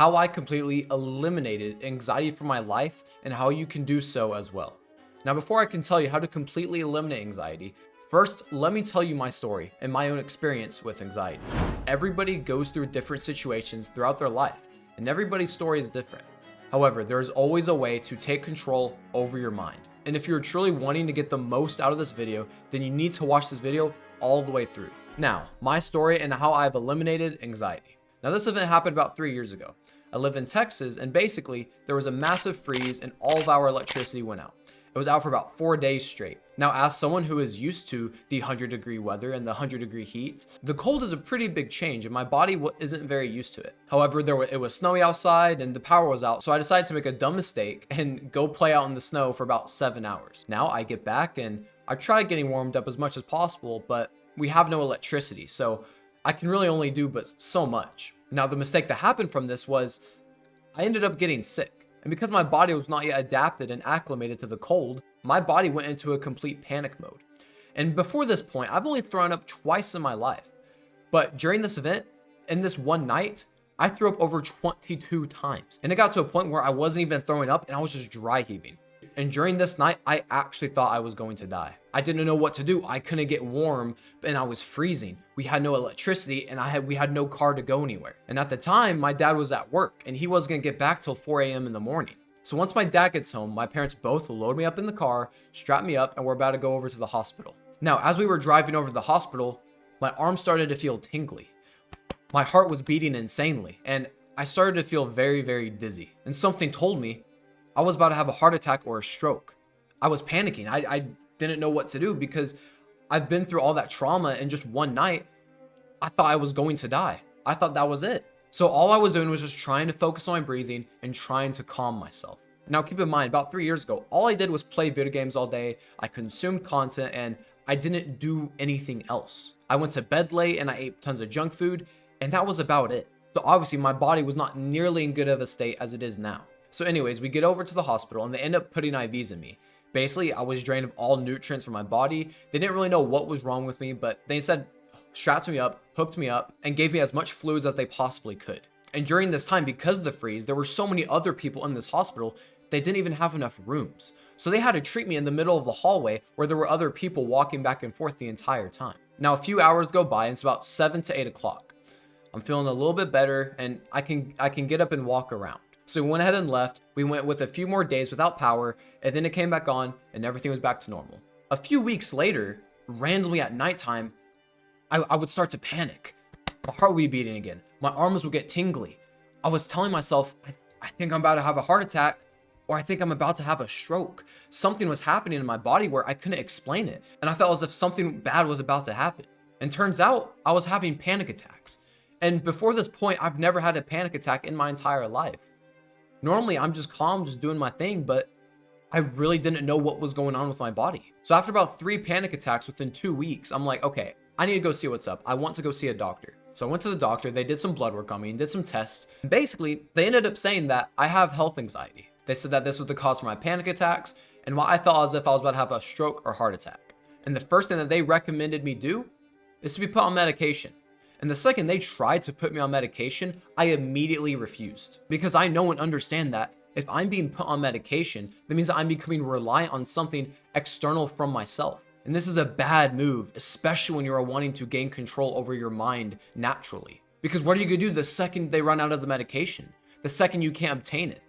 how I completely eliminated anxiety from my life and how you can do so as well. Now, before I can tell you how to completely eliminate anxiety, first, let me tell you my story and my own experience with anxiety. Everybody goes through different situations throughout their life, and everybody's story is different. However, there is always a way to take control over your mind. And if you're truly wanting to get the most out of this video, then you need to watch this video all the way through. Now, my story and how I've eliminated anxiety. Now, this event happened about 3 years ago. I live in Texas, and basically, there was a massive freeze and all of our electricity went out. It was out for about 4 days straight. Now, as someone who is used to the 100-degree weather and the 100-degree heat, the cold is a pretty big change and my body isn't very used to it. However, it was snowy outside and the power was out, so I decided to make a dumb mistake and go play out in the snow for about 7 hours. Now I get back and I try getting warmed up as much as possible, but we have no electricity, so I can really only do but so much. Now, the mistake that happened from this was I ended up getting sick. And because my body was not yet adapted and acclimated to the cold, my body went into a complete panic mode. And before this point, I've only thrown up twice in my life. But during this event, in this one night, I threw up over 22 times. And it got to a point where I wasn't even throwing up and I was just dry heaving. And during this night, I actually thought I was going to die. I didn't know what to do. I couldn't get warm and I was freezing. We had no electricity and we had no car to go anywhere. And at the time, my dad was at work and he wasn't gonna get back till 4 a.m. in the morning. So once my dad gets home, my parents both load me up in the car, strap me up, and we're about to go over to the hospital. Now, as we were driving over to the hospital, my arm started to feel tingly. My heart was beating insanely and I started to feel very, very dizzy. And something told me I was about to have a heart attack or a stroke. I was panicking. I didn't know what to do because I've been through all that trauma in just one night. I thought I was going to die. I thought that was it. So all I was doing was just trying to focus on my breathing and trying to calm myself. Now, keep in mind, about 3 years ago, all I did was play video games all day. I consumed content and I didn't do anything else. I went to bed late and I ate tons of junk food and that was about it. So obviously my body was not nearly in good of a state as it is now. So anyways, we get over to the hospital and they end up putting IVs in me. Basically, I was drained of all nutrients from my body. They didn't really know what was wrong with me, but they said strapped me up, hooked me up, and gave me as much fluids as they possibly could. And during this time, because of the freeze, there were so many other people in this hospital, they didn't even have enough rooms. So they had to treat me in the middle of the hallway where there were other people walking back and forth the entire time. Now, a few hours go by and it's about 7 to 8 o'clock. I'm feeling a little bit better and I can get up and walk around. So we went ahead and left. We went with a few more days without power, and then it came back on, and everything was back to normal. A few weeks later, randomly at nighttime, I would start to panic. My heart would be beating again. My arms would get tingly. I was telling myself, I think I'm about to have a heart attack, or I think I'm about to have a stroke. Something was happening in my body where I couldn't explain it, and I felt as if something bad was about to happen. And turns out, I was having panic attacks. And before this point, I've never had a panic attack in my entire life. Normally, I'm just calm, just doing my thing, but I really didn't know what was going on with my body. So after about 3 panic attacks within 2 weeks, I'm like, okay, I need to go see what's up. I want to go see a doctor. So I went to the doctor, they did some blood work on me and did some tests. And basically, they ended up saying that I have health anxiety. They said that this was the cause for my panic attacks and why I felt as if I was about to have a stroke or heart attack. And the first thing that they recommended me do is to be put on medication. And the second they tried to put me on medication, I immediately refused because I know and understand that if I'm being put on medication, that means that I'm becoming reliant on something external from myself. And this is a bad move, especially when you're wanting to gain control over your mind naturally. Because what are you gonna do the second they run out of the medication? The second you can't obtain it?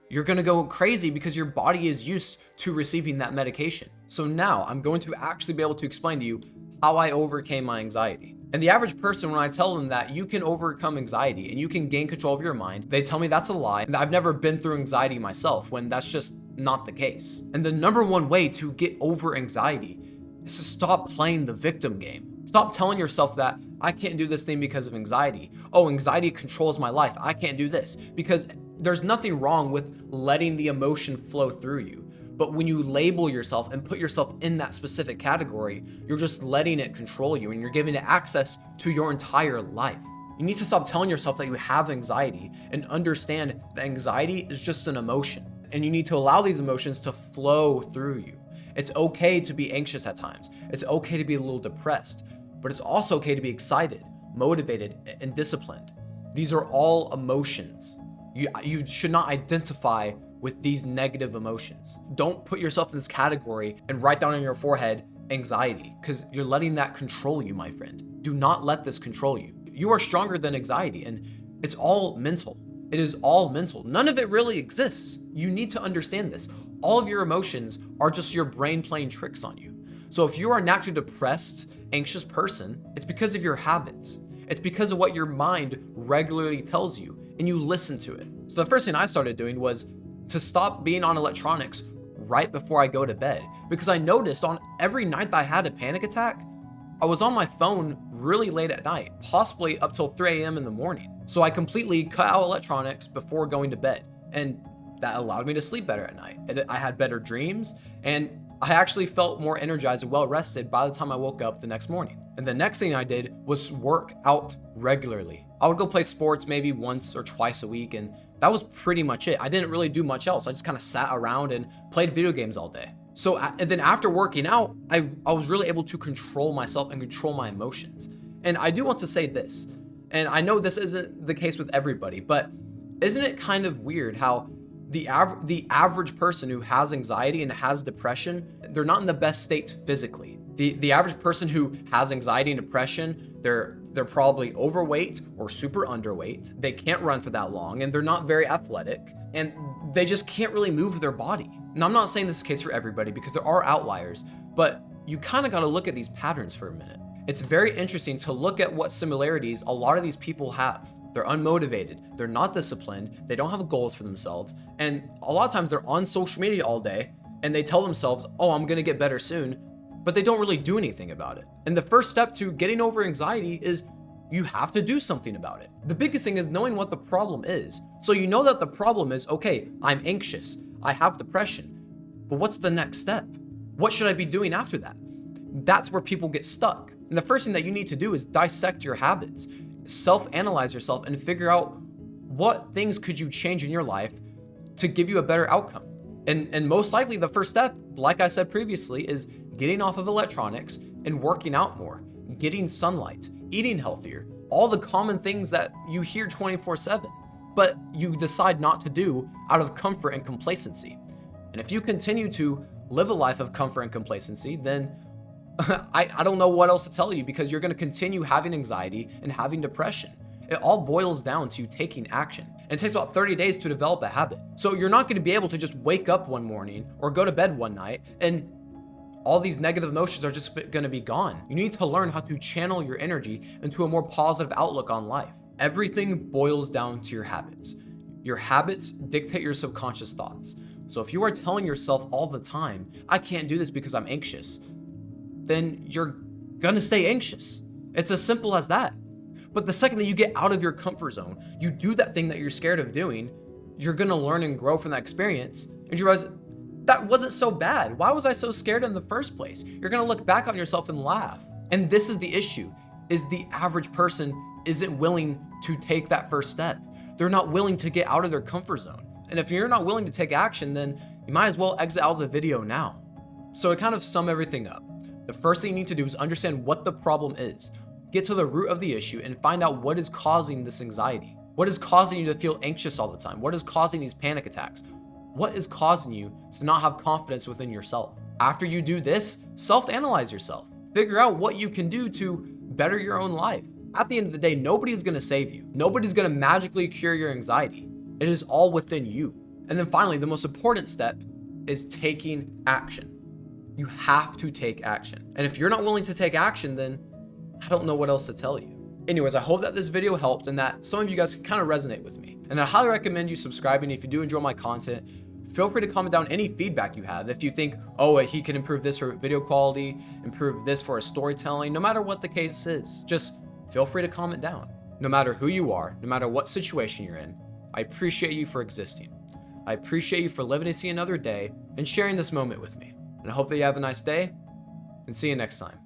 You're gonna go crazy because your body is used to receiving that medication. So now I'm going to actually be able to explain to you how I overcame my anxiety. And the average person, when I tell them that you can overcome anxiety and you can gain control of your mind, they tell me that's a lie and that I've never been through anxiety myself, when that's just not the case. And the number one way to get over anxiety is to stop playing the victim game. Stop telling yourself that I can't do this thing because of anxiety. Oh, anxiety controls my life. I can't do this. Because there's nothing wrong with letting the emotion flow through you. But when you label yourself and put yourself in that specific category, you're just letting it control you and you're giving it access to your entire life. You need to stop telling yourself that you have anxiety and understand that anxiety is just an emotion. And you need to allow these emotions to flow through you. It's okay to be anxious at times. It's okay to be a little depressed, but it's also okay to be excited, motivated, and disciplined. These are all emotions. You should not identify with these negative emotions. Don't put yourself in this category and write down on your forehead anxiety, because you're letting that control you, my friend. Do not let this control you. You are stronger than anxiety, and it's all mental. It is all mental. None of it really exists. You need to understand this. All of your emotions are just your brain playing tricks on you. So if you are a naturally depressed, anxious person, it's because of your habits. It's because of what your mind regularly tells you, and you listen to it. So the first thing I started doing was to stop being on electronics right before I go to bed, because I noticed on every night that I had a panic attack, I was on my phone really late at night, possibly up till 3 a.m. in the morning. So I completely cut out electronics before going to bed, and that allowed me to sleep better at night. I had better dreams, and I actually felt more energized and well rested by the time I woke up the next morning. And the next thing I did was work out regularly. I would go play sports maybe once or twice a week, and that was pretty much it. I didn't really do much else. I just kind of sat around and played video games all day. So and then after working out, I was really able to control myself and control my emotions. And I do want to say this, and I know this isn't the case with everybody, but isn't it kind of weird how the average person who has anxiety and has depression, they're not in the best state physically. The average person who has anxiety and depression, they're probably overweight or super underweight. They can't run for that long, and they're not very athletic, and they just can't really move their body. Now, I'm not saying this is the case for everybody, because there are outliers, but you kind of got to look at these patterns for a minute. It's very interesting to look at what similarities a lot of these people have. They're unmotivated, they're not disciplined, they don't have goals for themselves, and a lot of times they're on social media all day and they tell themselves, oh, I'm gonna get better soon, but they don't really do anything about it. And the first step to getting over anxiety is you have to do something about it. The biggest thing is knowing what the problem is. So you know that the problem is, okay, I'm anxious, I have depression, but what's the next step? What should I be doing after that? That's where people get stuck. And the first thing that you need to do is dissect your habits, self-analyze yourself, and figure out what things could you change in your life to give you a better outcome. And most likely the first step, like I said previously, is getting off of electronics and working out more, getting sunlight, eating healthier, all the common things that you hear 24/7, but you decide not to do out of comfort and complacency. And if you continue to live a life of comfort and complacency, then I don't know what else to tell you, because you're going to continue having anxiety and having depression. It all boils down to taking action. And it takes about 30 days to develop a habit. So you're not going to be able to just wake up one morning or go to bed one night and all these negative emotions are just going to be gone. You need to learn how to channel your energy into a more positive outlook on life. Everything boils down to your habits. Your habits dictate your subconscious thoughts. So if you are telling yourself all the time, I can't do this because I'm anxious, then you're gonna stay anxious. It's as simple as that. But the second that you get out of your comfort zone, you do that thing that you're scared of doing, you're gonna learn and grow from that experience, and you realize that wasn't so bad. Why was I so scared in the first place? You're gonna look back on yourself and laugh. And this is the issue, is the average person isn't willing to take that first step. They're not willing to get out of their comfort zone. And if you're not willing to take action, then you might as well exit out of the video now. So to kind of sum everything up, the first thing you need to do is understand what the problem is. Get to the root of the issue and find out what is causing this anxiety. What is causing you to feel anxious all the time? What is causing these panic attacks? What is causing you to not have confidence within yourself? After you do this, self-analyze yourself. Figure out what you can do to better your own life. At the end of the day, nobody is going to save you. Nobody's going to magically cure your anxiety. It is all within you. And then finally, the most important step is taking action. You have to take action. And if you're not willing to take action, then I don't know what else to tell you. Anyways, I hope that this video helped and that some of you guys can kind of resonate with me. And I highly recommend you subscribing if you do enjoy my content. Feel free to comment down any feedback you have. If you think, oh, he can improve this for video quality, improve this for his storytelling, no matter what the case is, just feel free to comment down. No matter who you are, no matter what situation you're in, I appreciate you for existing. I appreciate you for living to see another day and sharing this moment with me. And I hope that you have a nice day, and see you next time.